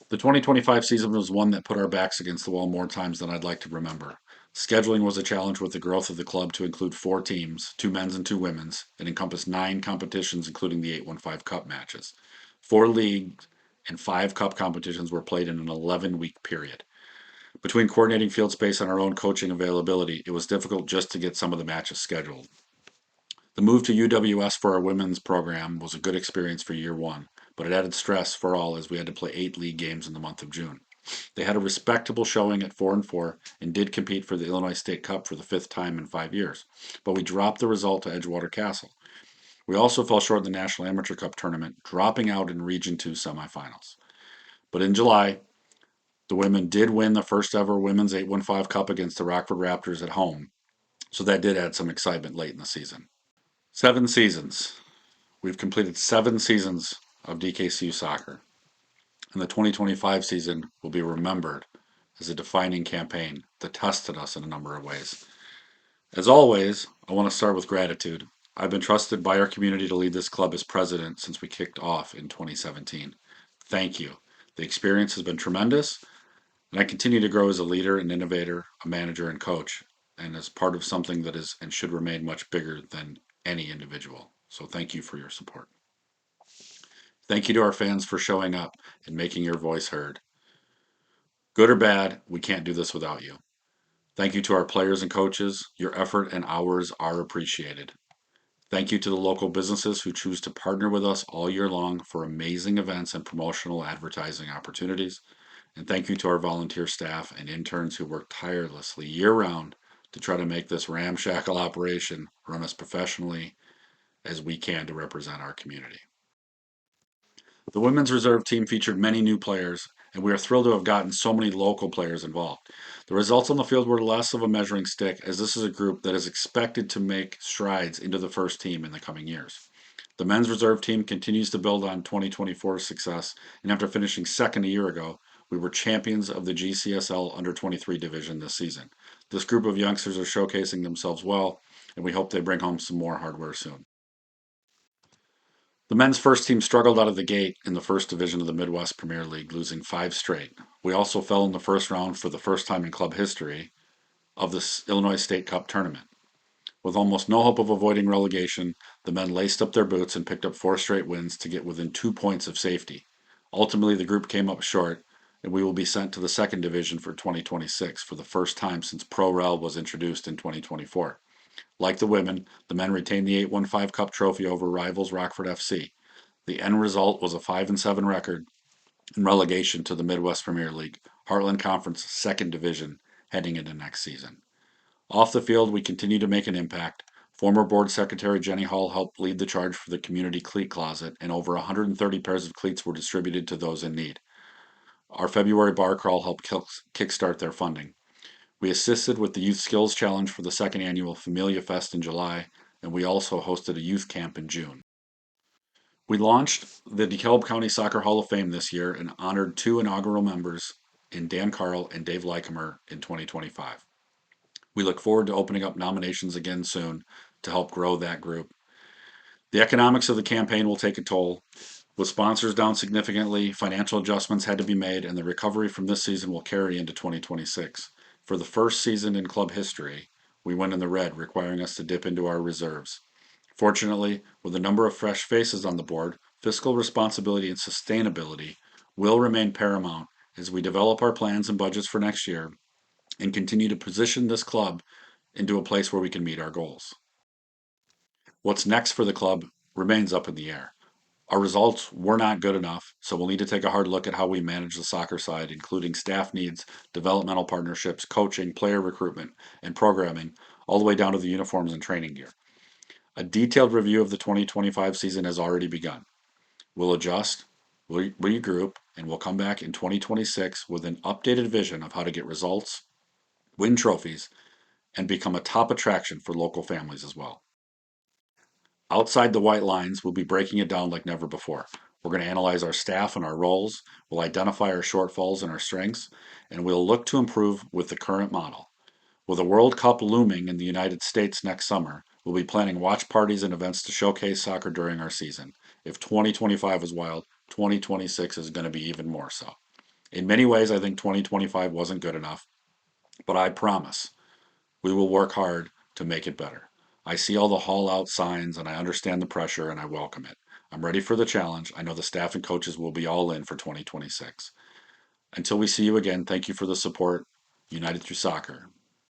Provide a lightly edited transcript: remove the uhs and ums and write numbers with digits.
The 2025 season was one that put our backs against the wall more times than I'd like to remember. Scheduling was a challenge with the growth of the club to include 4 teams, 2 men's and 2 women's, and encompassed 9 competitions, including the 815 Cup matches. 4 leagues and 5 cup competitions were played in an 11-week period. Between coordinating field space and our own coaching availability, it was difficult just to get some of the matches scheduled. The move to UWS for our women's program was a good experience for year one, but it added stress for all as we had to play 8 league games in the month of June. They had a respectable showing at 4-4 and did compete for the Illinois State Cup for the 5th time in 5 years, but we dropped the result to Edgewater Castle. We also fell short in the National Amateur Cup tournament, dropping out in Region 2 semifinals. But in July, the women did win the first ever Women's 815 Cup against the Rockford Raptors at home, so that did add some excitement late in the season. 7 seasons. We've completed 7 seasons of DKCU soccer, and the 2025 season will be remembered as a defining campaign that tested us in a number of ways. As always, I want to start with gratitude. I've been trusted by our community to lead this club as president since we kicked off in 2017. Thank you. The experience has been tremendous, and I continue to grow as a leader, an innovator, a manager, and coach, and as part of something that is and should remain much bigger than any individual. So thank you for your support. Thank you to our fans for showing up and making your voice heard. Good or bad, we can't do this without you. Thank you to our players and coaches. Your effort and hours are appreciated. Thank you to the local businesses who choose to partner with us all year long for amazing events and promotional advertising opportunities. And thank you to our volunteer staff and interns who work tirelessly year round to try to make this ramshackle operation run as professionally as we can to represent our community. The women's reserve team featured many new players, and we are thrilled to have gotten so many local players involved. The results on the field were less of a measuring stick, as this is a group that is expected to make strides into the first team in the coming years. The men's reserve team continues to build on 2024's success, and after finishing second a year ago, we were champions of the GCSL Under 23 division this season. This group of youngsters are showcasing themselves well, and we hope they bring home some more hardware soon. The men's first team struggled out of the gate in the first division of the Midwest Premier League, losing 5 straight. We also fell in the first round for the first time in club history of the Illinois State Cup tournament. With almost no hope of avoiding relegation, the men laced up their boots and picked up 4 straight wins to get within 2 points of safety. Ultimately, the group came up short, and we will be sent to the second division for 2026 for the first time since Pro Rel was introduced in 2024. Like the women, the men retained the 815 Cup trophy over rivals Rockford FC. The end result was a 5-7 record and relegation to the Midwest Premier League, Heartland Conference second division, heading into next season. Off the field, we continue to make an impact. Former board secretary Jenny Hall helped lead the charge for the community cleat closet, and over 130 pairs of cleats were distributed to those in need. Our February bar crawl helped kickstart their funding. We assisted with the Youth Skills Challenge for the second annual Familia Fest in July, and we also hosted a youth camp in June. We launched the DeKalb County Soccer Hall of Fame this year and honored 2 inaugural members in Dan Carl and Dave Lykemer in 2025. We look forward to opening up nominations again soon to help grow that group. The economics of the campaign will take a toll. With sponsors down significantly, financial adjustments had to be made, and the recovery from this season will carry into 2026. For the first season in club history, we went in the red, requiring us to dip into our reserves. Fortunately, with a number of fresh faces on the board, fiscal responsibility and sustainability will remain paramount as we develop our plans and budgets for next year and continue to position this club into a place where we can meet our goals. What's next for the club remains up in the air. Our results were not good enough, so we'll need to take a hard look at how we manage the soccer side, including staff needs, developmental partnerships, coaching, player recruitment, and programming, all the way down to the uniforms and training gear. A detailed review of the 2025 season has already begun. We'll adjust, we'll regroup, and we'll come back in 2026 with an updated vision of how to get results, win trophies, and become a top attraction for local families as well. Outside the white lines, we'll be breaking it down like never before. We're going to analyze our staff and our roles, we'll identify our shortfalls and our strengths, and we'll look to improve with the current model. With a World Cup looming in the United States next summer, we'll be planning watch parties and events to showcase soccer during our season. If 2025 was wild, 2026 is going to be even more so. In many ways, I think 2025 wasn't good enough, but I promise we will work hard to make it better. I see all the haul out signs and I understand the pressure and I welcome it. I'm ready for the challenge. I know the staff and coaches will be all in for 2026. Until we see you again, thank you for the support. United through soccer.